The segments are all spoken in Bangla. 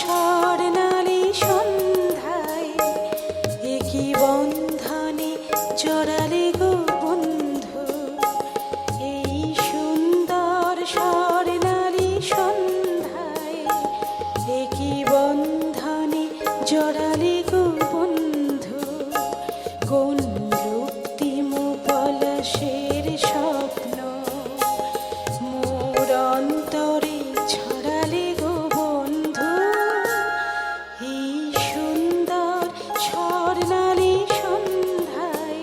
স্বর্ণালী সন্ধ্যায় একই বন্ধনে জড়ালে গো বন্ধু। এই সুন্দর স্বর্ণালী সন্ধ্যায় একই বন্ধনে জড়ালে গো বন্ধু। কোন রক্তিম পলাশের স্বপ্ন মোর অন্তরে ছড়ালে গো বন্ধু। এই সুন্দর স্বর্ণালী সন্ধ্যায়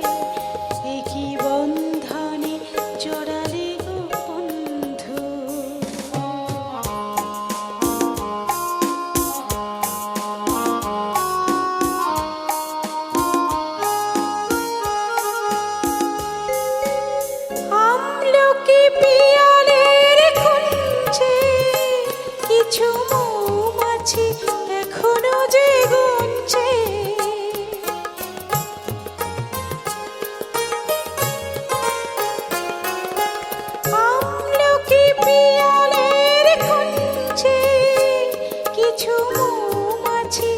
একই বন্ধনে জড়ালে গো বন্ধু। আমলকি পিয়ালের কুঞ্জে কিছু মৌমাছি এখনো যে গুনছে। আমলকি পিয়ালের কুঞ্জে কিছু মৌমাছি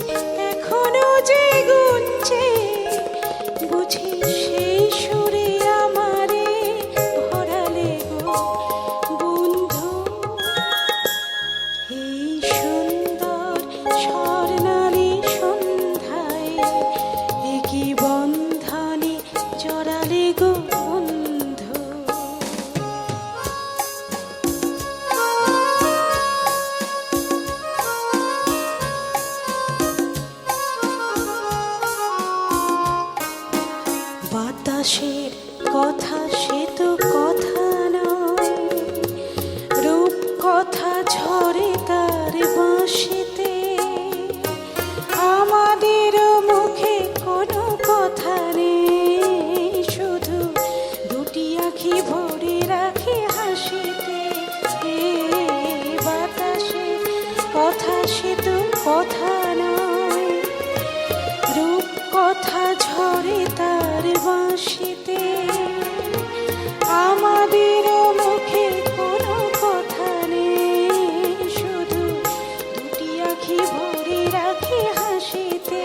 এখনো যে গুনছে। বুঝি সেই সুরে আমারে ভরালে গো বন্ধু। এই সুন্দর স্বর্ণালী সন্ধ্যায় একই বন্ধনে জড়ালে গো বন্ধু। বাতাসের কথা সে তো কথা নয়, রূপ কথা ঝরে তার বাঁশিতে। আমাদের মুখে কোনো কথা নেই, শুধু দুটি আঁখি ভরে রাখে হাসিতে। বাতাসের কথা সে তো কথা নয়, রূপ কথা ঝরে তার বাঁশিতে। আমাদের মুখে কোনো কথা নেই, শুধু দুটি আঁখি ভরে রাখে হাসিতে।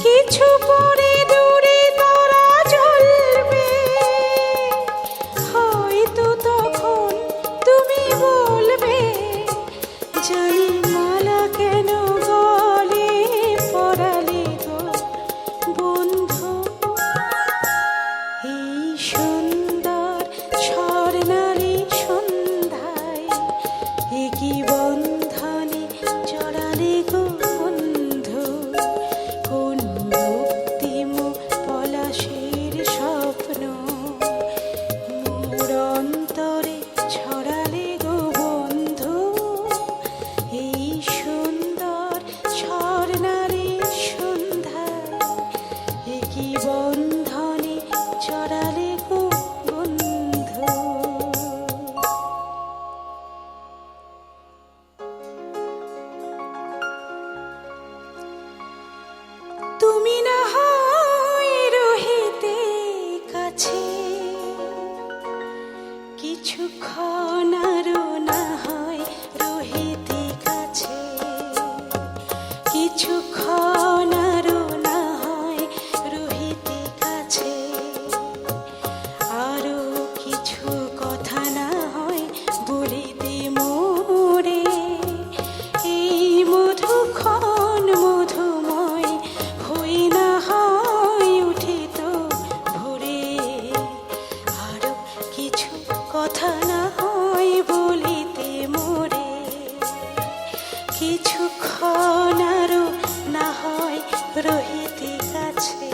কিছু পরে দূরে তারা জ্বলবে, হয়তো তখন তুমি বলবে জানি মালা কেন গলে পরালে গো বন্ধু। এই সুন্দর স্বর্ণালী সন্ধ্যায় একই বন্ধনে জড়ালে গো বন্ধু। কোন রক্তিম পলাশের স্বপ্ন মোর অন্তরে ছড়ালে গো বন্ধু। এই সুন্দর স্বর্ণালী সন্ধ্যায় একই বন্ধনে জড়ালে গো বন্ধু। তুমি না হয় রহিতে কাছে, কিছুক্ষণ আরো না হয় রহিতে কাছে। কিছুক্ষণ আরো না হয় রহিতে কাছে। আরো কিছু কথা না হয় বলিতে মোরে। এই মধুক্ষণ মধুময় হই না হয় উঠিত ভোরে। আরো কিছু কথা না হয় বলিতে মোরে। কিছুক্ষণ আরো না হয় রহিতে কাছে।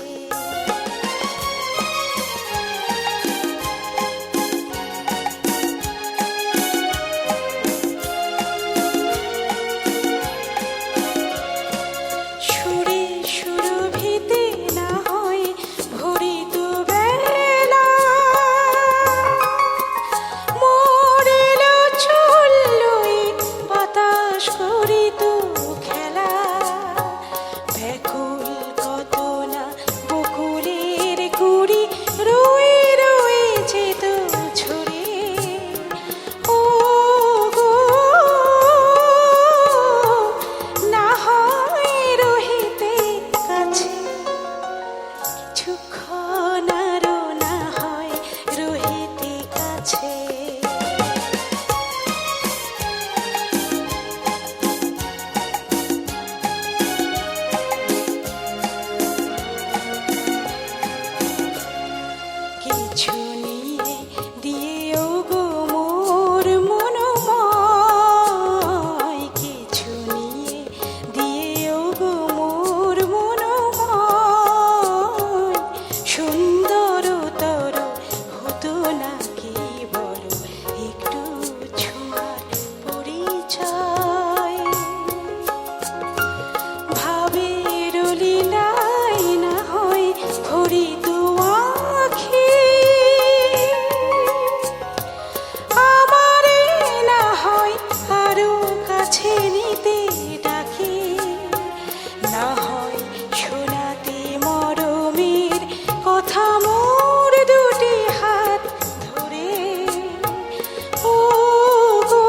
সুরে সুরভিতে না হয় ভরিত বেলা, কাছে। কিছু নিয়ে দিয়েও গো মোর মনোময়, কিছু নিয়ে দিয়েও গো মোর মনোময়, সুন্দরতর হতো না কি বলো একটু ছোঁয়ার পরিচয়। ভাবের লীলায় না হয় হরিত আখি, আমারে না হয় আরো কাছে নিতে ডাকে, না হয় শোনাতে মরমের কথা মোর দুটি হাত ধরে। ও গো,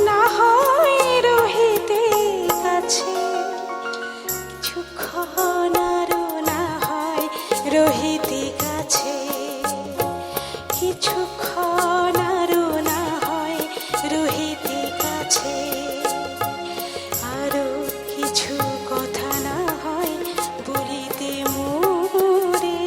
না হয় রহিতে কাছে, কিছুক্ষণ আরো না হয় রহিতে কাছে, কিছুক্ষণ আরো না হয় রহিতে কাছে, আরো কিছু কথা না হয় বলিতে মোরে।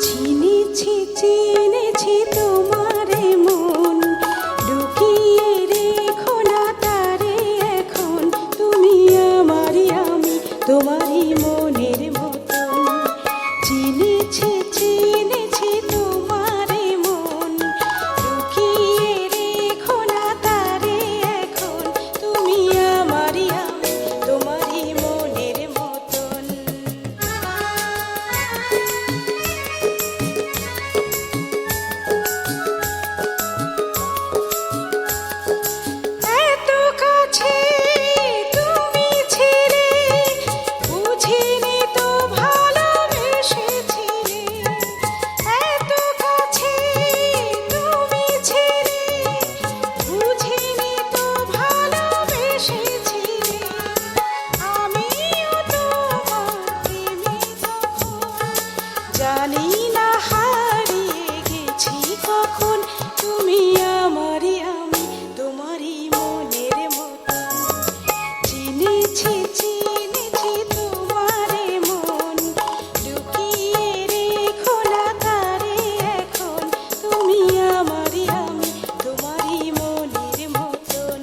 চিনেছি চিনেছি তোমারে মন, লুকিয়ে রেখো না তারে এখন, তুমি আমারই আমি তোমারই মনের মতন। চিনেছি চিনেছি তোমারে মন, লুকিয়ে রেখো না তারে এখন, তুমি আমারই আমি তোমারই মনের মতন। এত কাছে তুমি ছিলে, বুঝিনি তো ভালোবেসেছিলে। এত কাছে তুমি ছিলে, বুঝিনি তো ভালোবেসেছিলে। আমিও তোমার প্রেমে তখন, জানি না হারিয়ে গেছি কখন, তুমি আমারই আমি তোমারই মনের মতন। চিনেছি চিনেছি তোমারে মন, লুকিয়ে রেখো না তারে এখন, তুমি আমারই আমি তোমারই মনের মতন।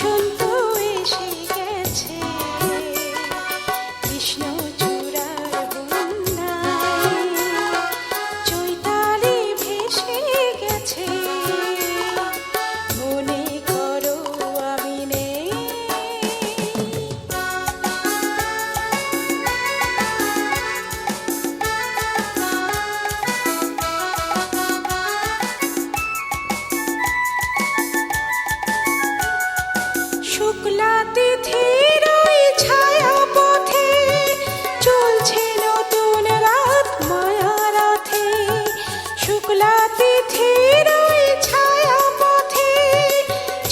বসন্ত এসে গেছে কৃষ্ণচূড়ার বন্যায় চৈতালি ভেসে গেছে মনে করো আমি নেই শুক্লা তিথির ওই ছায়া পথে চলছে নতুন রাত মায়া রাথে শুক্লা তিথির ওই ছায়া পথে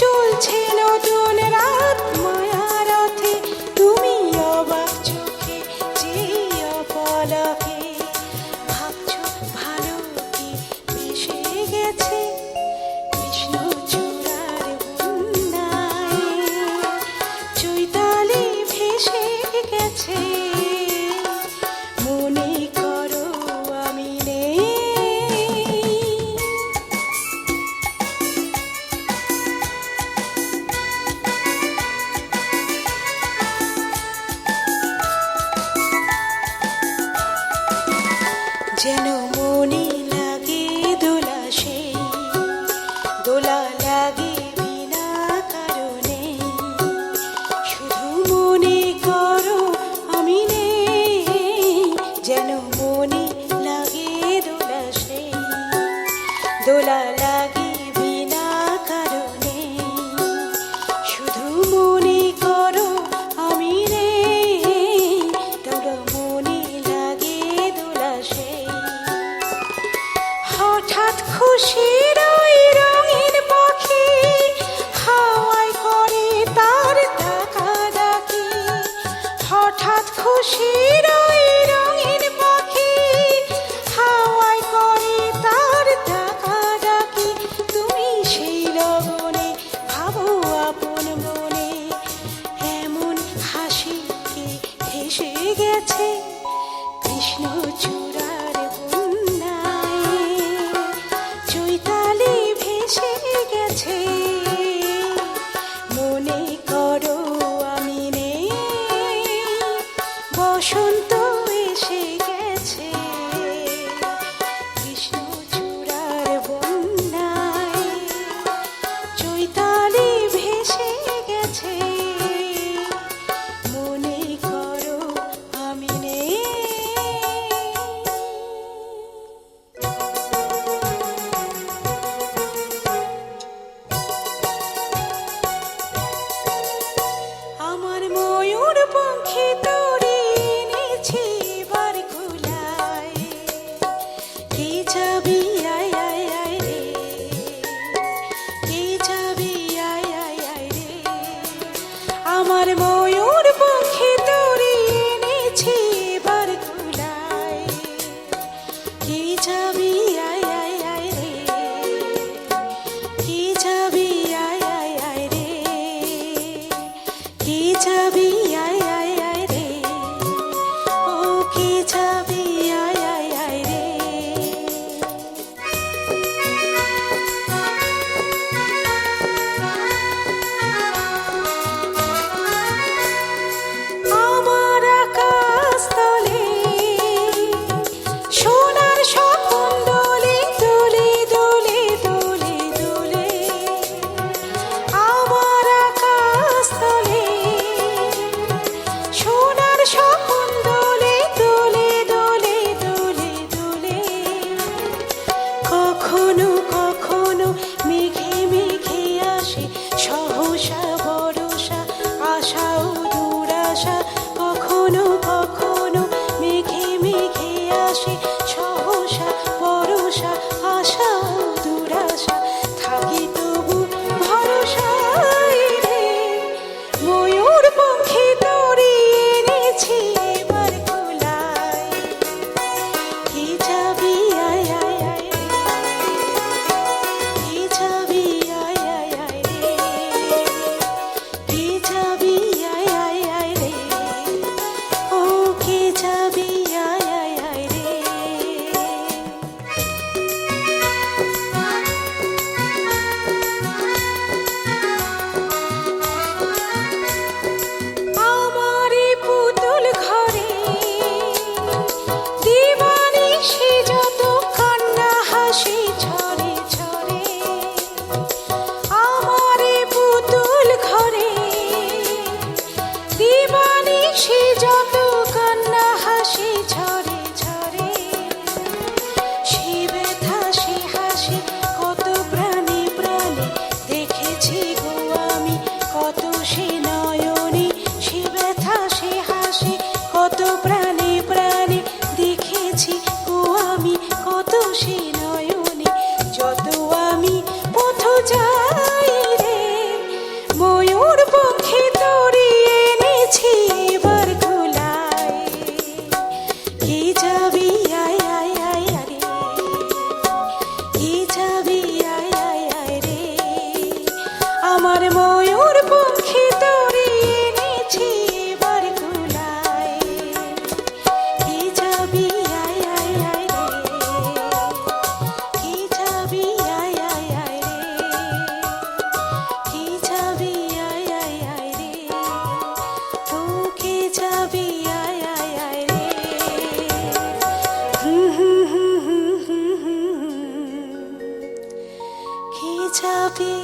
চলছে নতুন রাত মায়া রাথে তুমি অবাক চোখে চেয়ে অপলকে ভাবছো ভালো কি ভেসে গেছে কৃষ্ণচূড়ার বন্যায় চৈতালি ভেসে গেছে মনে করো আমি নেই যেন মনে লাগে দোলা সেই দোলা লাগে বিনা কারণে শুধু মনে করো আমি নেই যেন মনে লাগে দোলা সেই দোলা লাগে বিনা কারণে শুধু মনে করো আমি নেই তোর মনে লাগে দোলা সেই হঠাৎ খুশির ওই রঙিন পাখি হাওয়ায় করে তার ডাকাডাকি হঠাৎ খুশির ওই রঙিন পাখি হাওয়ায় করে তার ডাকাডাকি তুমি সেই লগনে ভাবো আপন মনে এমন হাসি কি হেসে গেছে কৃষ্ণচূড়ার বন্যায় চৈতালি ভেসে গেছে মনে করো আমি নেই বসন্ত এসে গেছে কৃষ্ণচূড়ার বন্যায় চৈতালি ভেসে গেছে মনে করো আমি নেই আমার ময়ূর পঙ্খী তোরে এনেছি বার কুলায় কে যাবি আয় আয় আয় রে কে যাবি আয় আয় আয় রে আমার ময়ূর পঙ্খী তোরে এনেছি বার কুলায় কে যাবি আয় আয় আয় রে কে যাবি আয় আয় আয় রে কে যাবি আয় আয় আয় রে ও কে যাবি আয় আয় আয় রে এনেছি এবার কুলায়। কি যাবি আয় আয় আয় রে, কি যাবি আয় আয় আয় রে, আমার ময়ূর পঙ্খী তোরে এনেছি এবার কুলায়। কি যাবি আয় আয় আয় রে, কি যাবি আয় আয় আয় রে, কি যাবি আয় আয় আয় রে, ও কি যাবি আয় আয় আয় রে। কি যাবি